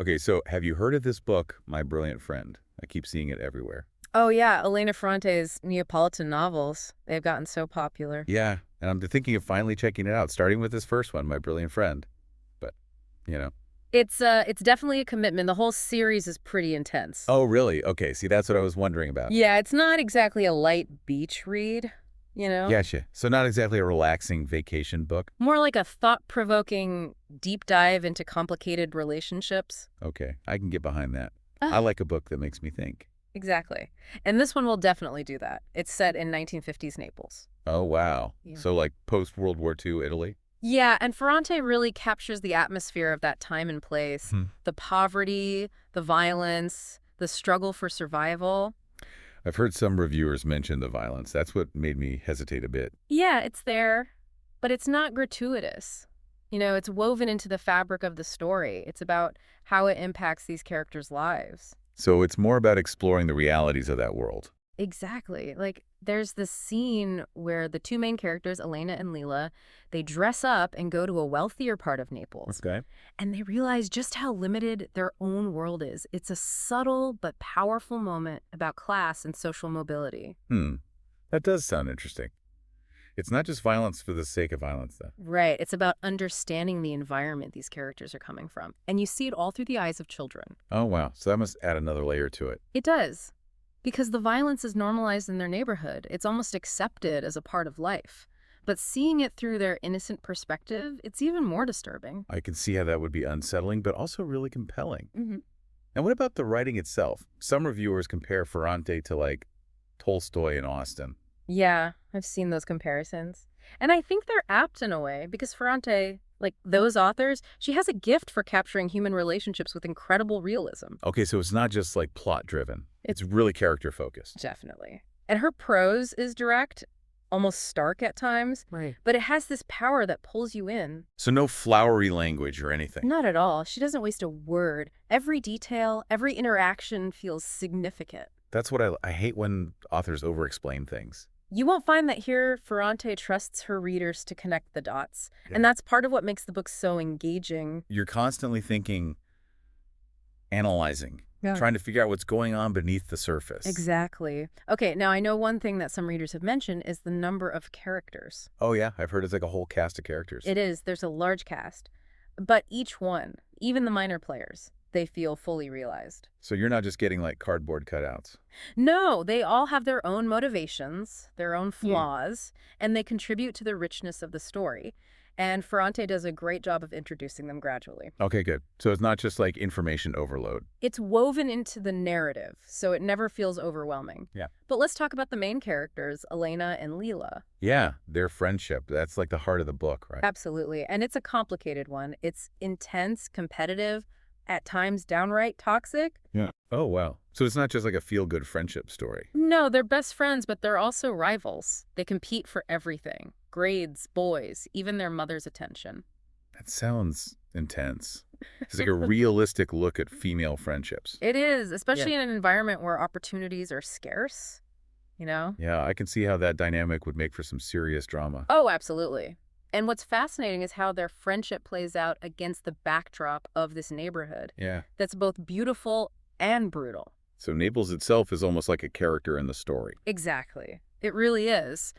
Okay, so have you heard of this book, My Brilliant Friend? I keep seeing it everywhere. Oh yeah, Elena Ferrante's Neapolitan novels. They've gotten so popular. Yeah, and I'm thinking of finally checking it out, starting with this first one, My Brilliant Friend. But, you know. It's definitely a commitment. The whole series is pretty intense. Oh, really? Okay, see, that's what I was wondering about. Yeah, it's not exactly a light beach read, you know? Gotcha. So not exactly a relaxing vacation book? More like a thought-provoking deep dive into complicated relationships. Okay, I can get behind that. I Ah, like a book that makes me think. exactly. And this one will definitely do that. It's set in 1950s Naples. Oh, wow. Yeah. So like post-World War II Italy? Yeah, and Ferrante really captures the atmosphere of that time and place. Hmm. The poverty, the violence, the struggle for survival. I've heard some reviewers mention the violence. That's what made me hesitate a bit. Yeah, it's there, but it's not gratuitous. It's woven into the fabric of the story. It's about how it impacts these characters' lives. So it's more about exploring the realities of that world. Exactly. Like, there's this scene where the two main characters, Elena and Lila, they dress up and go to a wealthier part of Naples. Okay. And they realize just how limited their own world is. It's a subtle but powerful moment about class and social mobility. Hmm. That does sound interesting. It's not just violence for the sake of violence, though. Right. It's about understanding the environment these characters are coming from. And you see it all through the eyes of children. Oh, wow. So that must add another layer to it. It does. Because the violence is normalized in their neighborhood. It's almost accepted as a part of life. But seeing it through their innocent perspective, it's even more disturbing. I can see how that would be unsettling, but also really compelling. Hmm. And what about the writing itself? Some reviewers compare Ferrante to, like, Tolstoy and Austen. Yeah, I've seen those comparisons. And I think they're apt in a way because Ferrante, like those authors, she has a gift for capturing human relationships with incredible realism. Okay, so it's not just, like, plot-driven. It's really character-focused. Definitely. And her prose is direct, almost stark at times, Right. but it has this power that pulls you in. So no flowery language or anything. Not at all. She doesn't waste a word. Every detail, every interaction feels significant. That's what I hate when authors over-explain things. You won't find that here Ferrante trusts her readers to connect the dots. Yeah. And that's part of what makes the book so engaging. You're constantly thinking, analyzing, trying to figure out what's going on beneath the surface. Exactly. Okay, now I know one thing that some readers have mentioned is the number of characters. Oh, yeah? I've heard it's like a whole cast of characters. It is, there's a large cast. But each one, even the minor players, they feel fully realized. So you're not just getting, like, cardboard cutouts. No, they all have their own motivations, their own flaws, and they contribute to the richness of the story. And Ferrante does a great job of introducing them gradually. Okay, good. So it's not just, like, information overload. It's woven into the narrative, so it never feels overwhelming. Yeah. But let's talk about the main characters, Elena and Lila. Yeah, their friendship. That's, like, the heart of the book, right? Absolutely. And it's a complicated one. It's intense, competitive, at times downright toxic. Yeah. Oh, wow. So it's not just, like, a feel-good friendship story. No, they're best friends, but they're also rivals. They compete for everything. Grades, boys, even their mother's attention. That sounds intense. It's like a realistic look at female friendships. It is, especially in an environment where opportunities are scarce, you know? Yeah, I can see how that dynamic would make for some serious drama. Oh, absolutely. And what's fascinating is how their friendship plays out against the backdrop of this neighborhood Yeah. that's both beautiful and brutal. So Naples itself is almost like a character in the story. Exactly. It really is.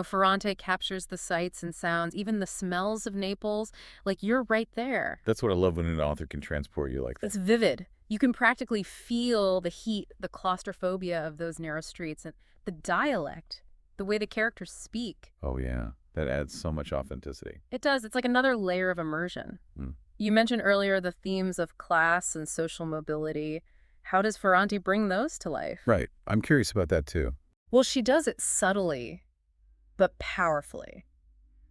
Ferrante captures the sights and sounds, even the smells of Naples, like you're right there. That's what I love when an author can transport you like that. It's vivid. You can practically feel the heat, the claustrophobia of those narrow streets, and the dialect, the way the characters speak. Oh, yeah. That adds so much authenticity. It does. It's like another layer of immersion. Hmm. You mentioned earlier the themes of class and social mobility. How does Ferrante bring those to life? Right. I'm curious about that, too. Well, she does it subtly, but powerfully.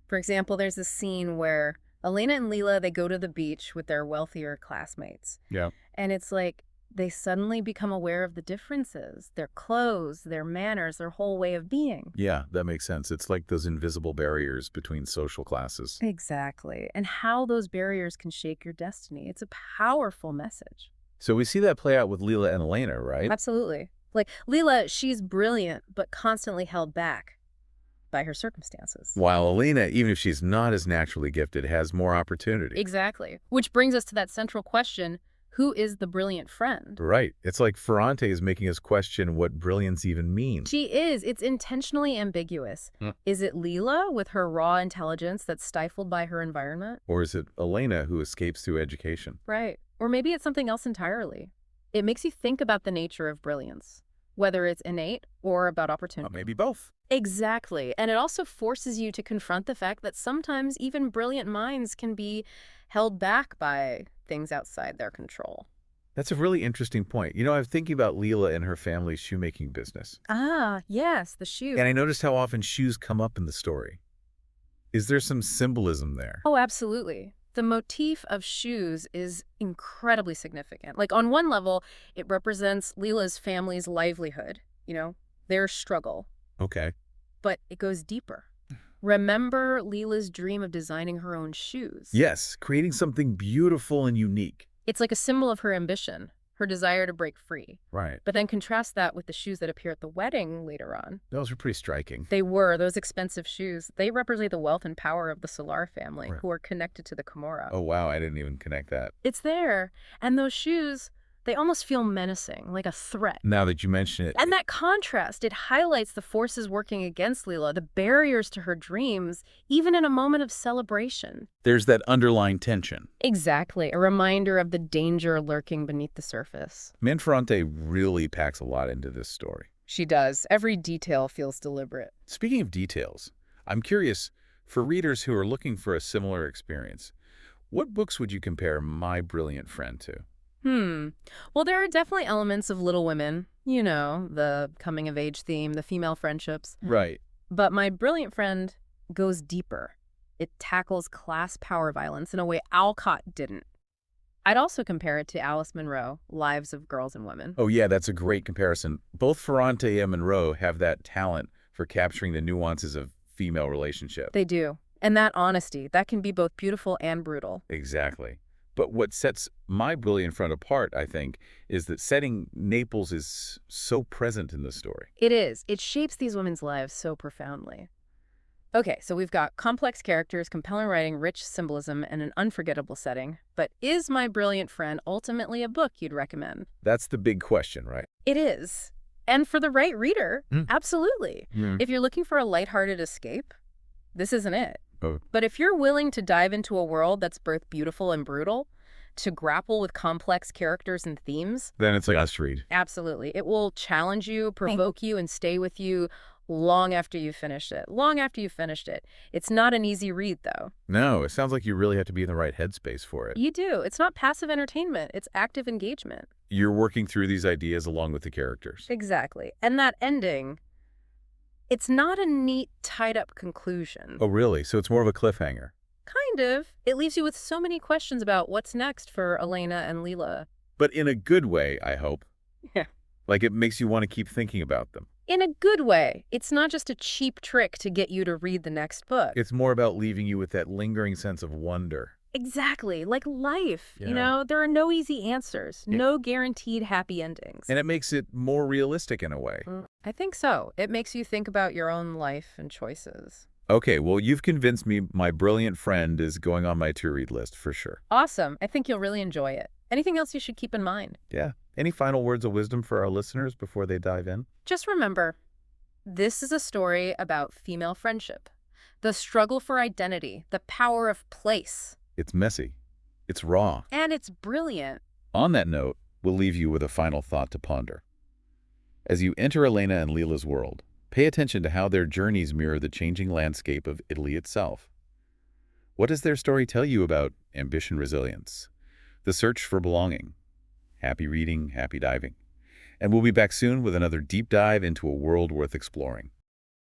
For example, there's a scene where Elena and Lila, they go to the beach with their wealthier classmates. Yeah. And it's like they suddenly become aware of the differences, their clothes, their manners, their whole way of being. Yeah, that makes sense. It's like those invisible barriers between social classes. Exactly. And how those barriers can shape your destiny. It's a powerful message. So we see that play out with Lila and Elena, right? Absolutely. Like Lila, she's brilliant, but constantly held back by her circumstances. While Elena, even if she's not as naturally gifted, has more opportunity. Exactly. Which brings us to that central question, Who is the brilliant friend? Right. It's like Ferrante is making us question what brilliance even means. She is. It's intentionally ambiguous. Hmm. Is it Lila with her raw intelligence that's stifled by her environment? Or is it Elena who escapes through education? Right. Or maybe it's something else entirely. It makes you think about the nature of brilliance, whether it's innate or about opportunity. Maybe both. Exactly. And it also forces you to confront the fact that sometimes even brilliant minds can be held back by things outside their control. That's a really interesting point. You know, I'm thinking about Lila and her family's shoemaking business. Ah, yes, the shoe. And I noticed how often shoes come up in the story. Is there some symbolism there? Oh, absolutely. The motif of shoes is incredibly significant. Like, on one level, it represents Lila's family's livelihood, their struggle. Okay. But it goes deeper. Remember Lila's dream of designing her own shoes? Yes, creating something beautiful and unique. It's like a symbol of her ambition, her desire to break free. Right. But then contrast that with the shoes that appear at the wedding later on. Those were pretty striking. They were, those expensive shoes. They represent the wealth and power of the Solar family, Right. who are connected to the Camorra. Oh, wow. I didn't even connect that. It's there. And those shoes, they almost feel menacing, like a threat. Now that you mention it. And that contrast, it highlights the forces working against Lila, the barriers to her dreams, even in a moment of celebration. There's that underlying tension. Exactly, a reminder of the danger lurking beneath the surface. Ferrante really packs a lot into this story. She does. Every detail feels deliberate. Speaking of details, I'm curious, for readers who are looking for a similar experience, what books would you compare My Brilliant Friend to? Well, there are definitely elements of Little Women, the coming-of-age theme, the female friendships. Right. But My Brilliant Friend goes deeper. It tackles class power violence in a way Alcott didn't. I'd also compare it to Alice Munro, Lives of Girls and Women. Oh, yeah, that's a great comparison. Both Ferrante and Monroe have that talent for capturing the nuances of female relationships. They do. And that honesty, that can be both beautiful and brutal. Exactly. But what sets My Brilliant Friend apart, I think, is that setting Naples is so present in the story. It is. It shapes these women's lives so profoundly. Okay, so we've got complex characters, compelling writing, rich symbolism, and an unforgettable setting. But is My Brilliant Friend ultimately a book you'd recommend? That's the big question, right? It is. And for the right reader, absolutely. Mm. If you're looking for a lighthearted escape, this isn't it. Oh. But if you're willing to dive into a world that's both beautiful and brutal, to grapple with complex characters and themes, Then it's like us read. absolutely. It will challenge you, provoke you, and stay with you long after you've finished it. Long after you've finished it. It's not an easy read, though. No, it sounds like you really have to be in the right headspace for it. You do. It's not passive entertainment. It's active engagement. You're working through these ideas along with the characters. Exactly. And that ending, it's not a neat, tied-up conclusion. Oh, really? So it's more of a cliffhanger. Kind of. It leaves you with so many questions about what's next for Elena and Lila. But in a good way, I hope. Yeah. Like it makes you want to keep thinking about them. In a good way. It's not just a cheap trick to get you to read the next book. It's more about leaving you with that lingering sense of wonder. Exactly. Like life. Yeah. There are no easy answers. Yeah. No guaranteed happy endings. And it makes it more realistic in a way. I think so. It makes you think about your own life and choices. Okay, well, you've convinced me My Brilliant Friend is going on my to-read list for sure. Awesome. I think you'll really enjoy it. Anything else you should keep in mind? Yeah. Any final words of wisdom for our listeners before they dive in? Just remember, this is a story about female friendship, the struggle for identity, the power of place. It's messy. It's raw. And it's brilliant. On that note, we'll leave you with a final thought to ponder. As you enter Elena and Lila's world, pay attention to how their journeys mirror the changing landscape of Italy itself. What does their story tell you about ambition, resilience, the search for belonging? Happy reading, happy diving. And we'll be back soon with another deep dive into a world worth exploring.